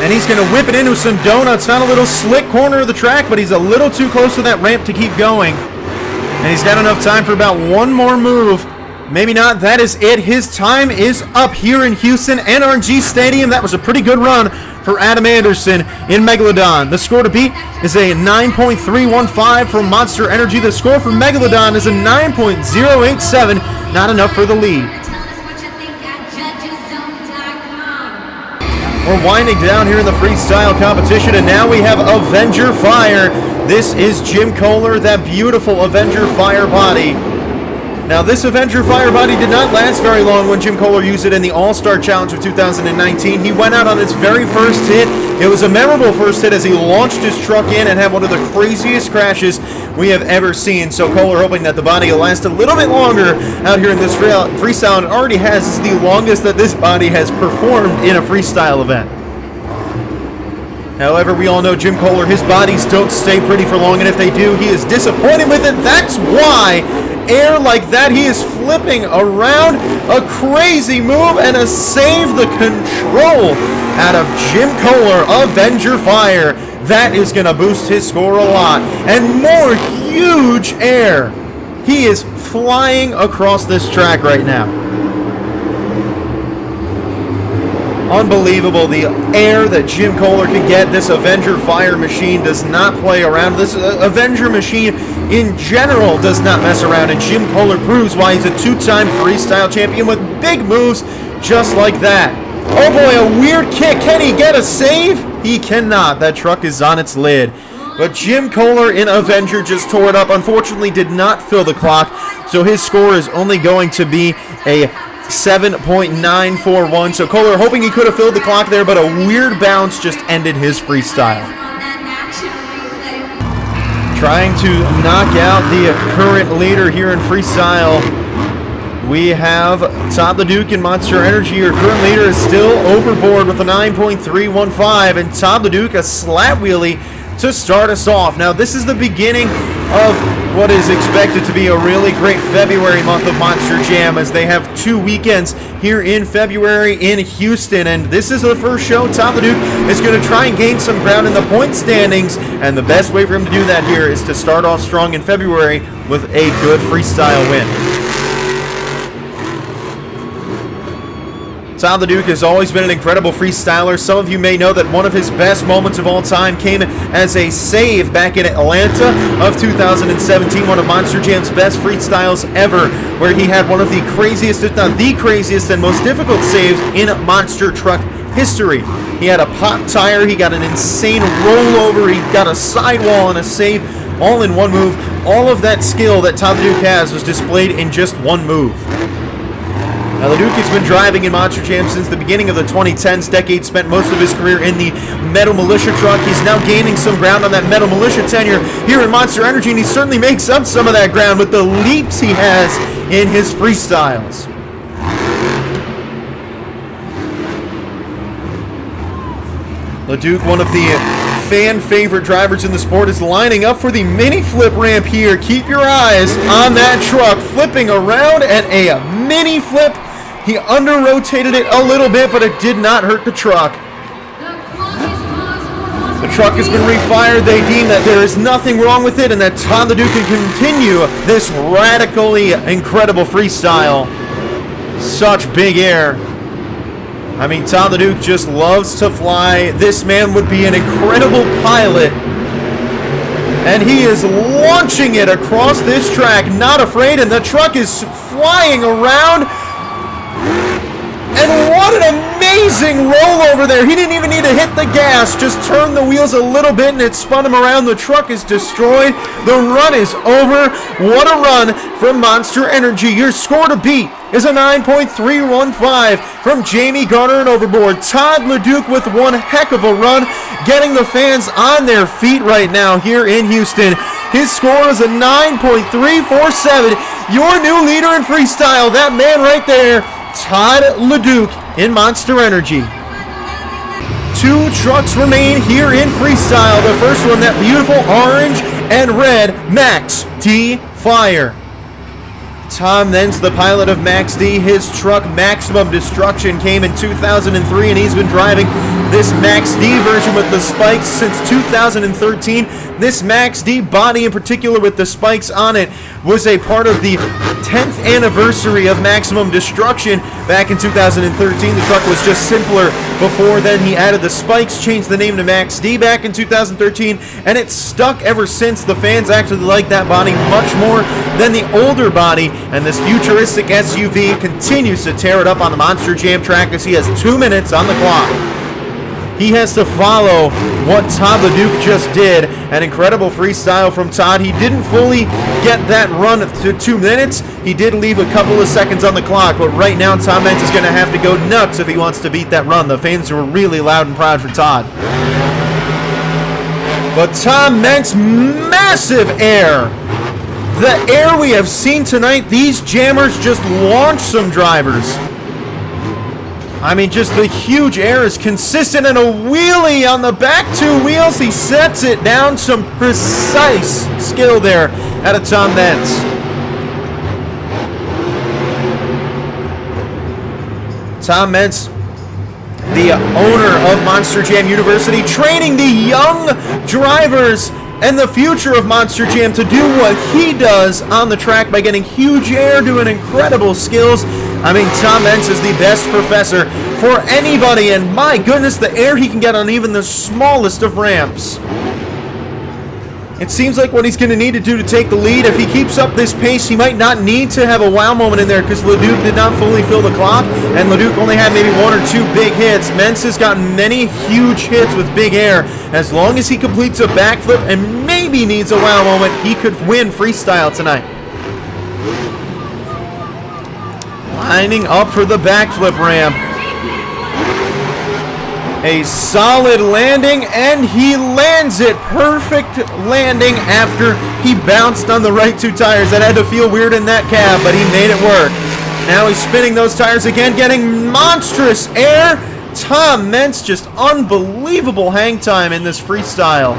And he's going to whip it into some donuts. Not a little slick corner of the track, but he's a little too close to that ramp to keep going. And he's got enough time for about one more move. Maybe not. That is it. His time is up here in Houston, NRG Stadium. That was a pretty good run for Adam Anderson in Megalodon. The score to beat is a 9.315 from Monster Energy. The score for Megalodon is a 9.087. Not enough for the lead. We're winding down here in the freestyle competition, and now we have Avenger Fire. This is Jim Kohler, that beautiful Avenger Fire body. Now, this Avenger Fire body did not last very long when Jim Kohler used it in the All-Star Challenge of 2019. He went out on his very first hit. It was a memorable first hit as he launched his truck in and had one of the craziest crashes we have ever seen. So Kohler hoping that the body will last a little bit longer out here in this freestyle. It already has. This is the longest that this body has performed in a freestyle event. However, we all know Jim Kohler, his bodies don't stay pretty for long, and if they do, he is disappointed with it. That's why air like that, he is flipping around. A crazy move and a save the control out of Jim Kohler, Avenger Fire. That is going to boost his score a lot. And more huge air. He is flying across this track right now. Unbelievable, the air that Jim Kohler can get. This Avenger Fire machine does not play around. This Avenger machine in general does not mess around, and Jim Kohler proves why he's a two-time freestyle champion with big moves just like that. Oh boy, a weird kick. Can he get a save? He cannot. That truck is on its lid. But Jim Kohler in Avenger just tore it up. Unfortunately, did not fill the clock, so his score is only going to be a 7.941. So Kohler hoping he could have filled the clock there, but a weird bounce just ended his freestyle. Trying to knock out the current leader here in freestyle, we have Todd LeDuc and Monster Energy. Your current leader is still overboard with a 9.315, and Todd LeDuc a slat wheelie to start us off. Now, this is the beginning of what is expected to be a really great February month of Monster Jam, as they have 2 weekends here in February in Houston, and this is the first show. Todd LeDuc is going to try and gain some ground in the point standings, and the best way for him to do that here is to start off strong in February with a good freestyle win. Todd LeDuc has always been an incredible freestyler. Some of you may know that one of his best moments of all time came as a save back in Atlanta of 2017, one of Monster Jam's best freestyles ever, where he had one of the craziest, if not the craziest and most difficult saves in Monster Truck history. He had a pop tire, he got an insane rollover, he got a sidewall and a save, all in one move. All of that skill that Todd LeDuc has was displayed in just one move. Now, LeDuc has been driving in Monster Jam since the beginning of the 2010s decade, spent most of his career in the Metal Militia truck. He's now gaining some ground on that Metal Militia tenure here in Monster Energy, and he certainly makes up some of that ground with the leaps he has in his freestyles. LeDuc, one of the fan-favorite drivers in the sport, is lining up for the mini flip ramp here. Keep your eyes on that truck, flipping around at a mini flip. He under-rotated it a little bit, but it did not hurt the truck. The truck has been refired. They deem that there is nothing wrong with it and that Todd LeDuc can continue this radically incredible freestyle. Such big air. I mean, Todd LeDuc just loves to fly. This man would be an incredible pilot. And he is launching it across this track, not afraid, and the truck is flying around. And what an amazing rollover there. He didn't even need to hit the gas, just turned the wheels a little bit and it spun him around. The truck is destroyed. The run is over. What a run from Monster Energy. Your score to beat is a 9.315 from Jamie Garner and Overboard. Todd LeDuc with one heck of a run, getting the fans on their feet right now here in Houston. His score is a 9.347. Your new leader in freestyle, that man right there, Todd LeDuc in Monster Energy. 2 trucks remain here in freestyle. The first one, that beautiful orange and red Max D Fire. Tom Nentz, the pilot of Max D. His truck, Maximum Destruction, came in 2003, and he's been driving this Max D version with the spikes since 2013. This Max D body in particular with the spikes on it was a part of the 10th anniversary of Maximum Destruction back in 2013. The truck was just simpler before then. He added the spikes, changed the name to Max D back in 2013, and it's stuck ever since. The fans actually like that body much more than the older body, and this futuristic SUV continues to tear it up on the Monster Jam track as he has 2 minutes on the clock. He has to follow what Todd LeDuc just did. An incredible freestyle from Todd. He didn't fully get that run to 2 minutes. He did leave a couple of seconds on the clock, but right now Tom Nentz is going to have to go nuts if he wants to beat that run. The fans were really loud and proud for Todd. But Tom Nentz, massive air. The air we have seen tonight, these jammers just launched some drivers. I mean, just the huge air is consistent, and a wheelie on the back 2 wheels. He sets it down. Some precise skill there out of Tom Nentz. Tom Nentz, the owner of Monster Jam University, training the young drivers and the future of Monster Jam to do what he does on the track by getting huge air, doing incredible skills. I mean, Tom Meents is the best professor for anybody, and my goodness, the air he can get on even the smallest of ramps. It seems like what he's going to need to do to take the lead. If he keeps up this pace, he might not need to have a wow moment in there because LeDuc did not fully fill the clock, and LeDuc only had maybe 1 or 2 big hits. Meents has gotten many huge hits with big air. As long as he completes a backflip and maybe needs a wow moment, he could win freestyle tonight. Lining up for the backflip ramp. A solid landing, and he lands it. Perfect landing after he bounced on the right 2 tires. That had to feel weird in that cab, but he made it work. Now he's spinning those tires again, getting monstrous air. Tom Meents, just unbelievable hang time in this freestyle.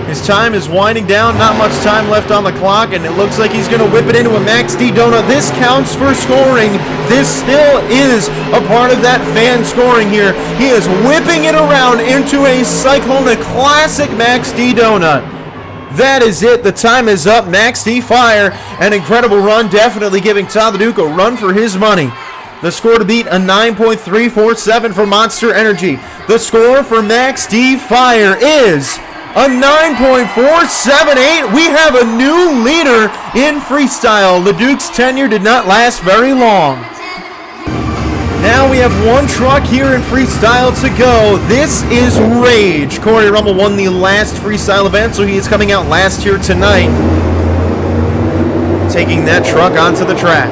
His time is winding down, not much time left on the clock, and it looks like he's going to whip it into a Max D donut. This counts for scoring. This still is a part of that fan scoring here. He is whipping it around into a Cyclone, a classic Max D donut. That is it. The time is up. Max D Fire, an incredible run, definitely giving Todd LeDuc a run for his money. The score to beat, a 9.347 for Monster Energy. The score for Max D Fire is a 9.478. We have a new leader in freestyle. LeDuc's tenure did not last very long. Now we have 1 truck here in freestyle to go. This is Rage. Corey Rummel won the last freestyle event, so he is coming out last here tonight, taking that truck onto the track.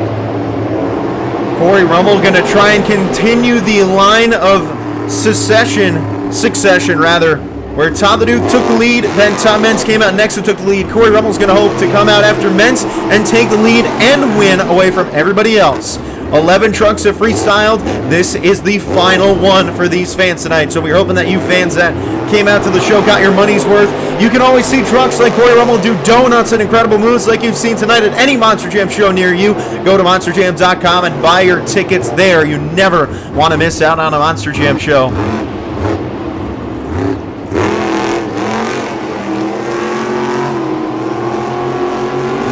Corey Rummel going to try and continue the line of succession, where Todd LeDuc took the lead, then Tom Meents came out next and took the lead. Corey Rummel's going to hope to come out after Meents and take the lead and win away from everybody else. 11 trucks have freestyled. This is the final one for these fans tonight. So we're hoping that you fans that came out to the show got your money's worth. You can always see trucks like Corey Rummel do donuts and incredible moves like you've seen tonight at any Monster Jam show near you. Go to monsterjam.com and buy your tickets there. You never want to miss out on a Monster Jam show.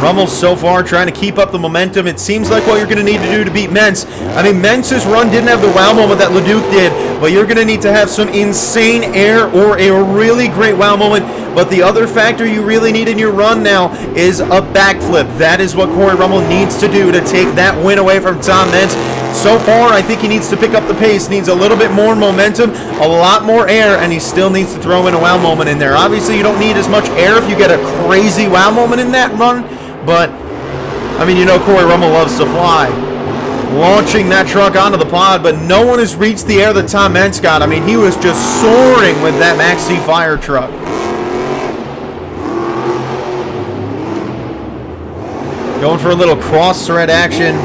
Rummel so far trying to keep up the momentum. It seems like what you're going to need to do to beat Meents. I mean, Meents' run didn't have the wow moment that LeDuc did, but you're going to need to have some insane air or a really great wow moment. But the other factor you really need in your run now is a backflip. That is what Corey Rummel needs to do to take that win away from Tom Meents. So far, I think he needs to pick up the pace, needs a little bit more momentum, a lot more air, and he still needs to throw in a wow moment in there. Obviously, you don't need as much air if you get a crazy wow moment in that run, but, I mean, you know Corey Rummel loves to fly. Launching that truck onto the pod, but no one has reached the air that Tom Meents got. I mean, he was just soaring with that Max D Fire truck. Going for a little cross-thread action.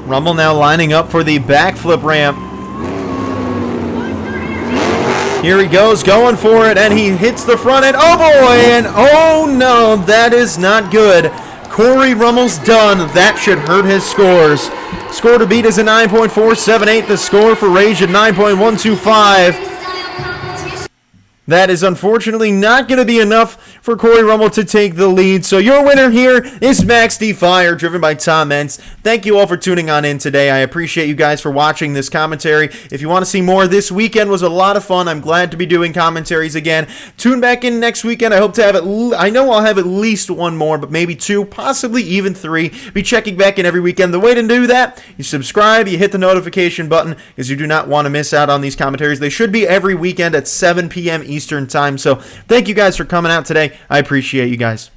Rummel now lining up for the backflip ramp. Here he goes, going for it, and he hits the front end. Oh boy, and oh no, that is not good. Corey Rummel's done. That should hurt his scores. Score to beat is a 9.478. The score for Rage at 9.125. That is unfortunately not going to be enough for Corey Rummel to take the lead. So your winner here is Max D Fire, driven by Tom Meents. Thank you all for tuning on in today. I appreciate you guys for watching this commentary. If you want to see more, this weekend was a lot of fun. I'm glad to be doing commentaries again. Tune back in next weekend. I hope to have I know I'll have at least 1 more, but maybe 2, possibly even 3. Be checking back in every weekend. The way to do that, you subscribe, you hit the notification button, because you do not want to miss out on these commentaries. They should be every weekend at 7 p.m. Eastern Time. So thank you guys for coming out today. I appreciate you guys.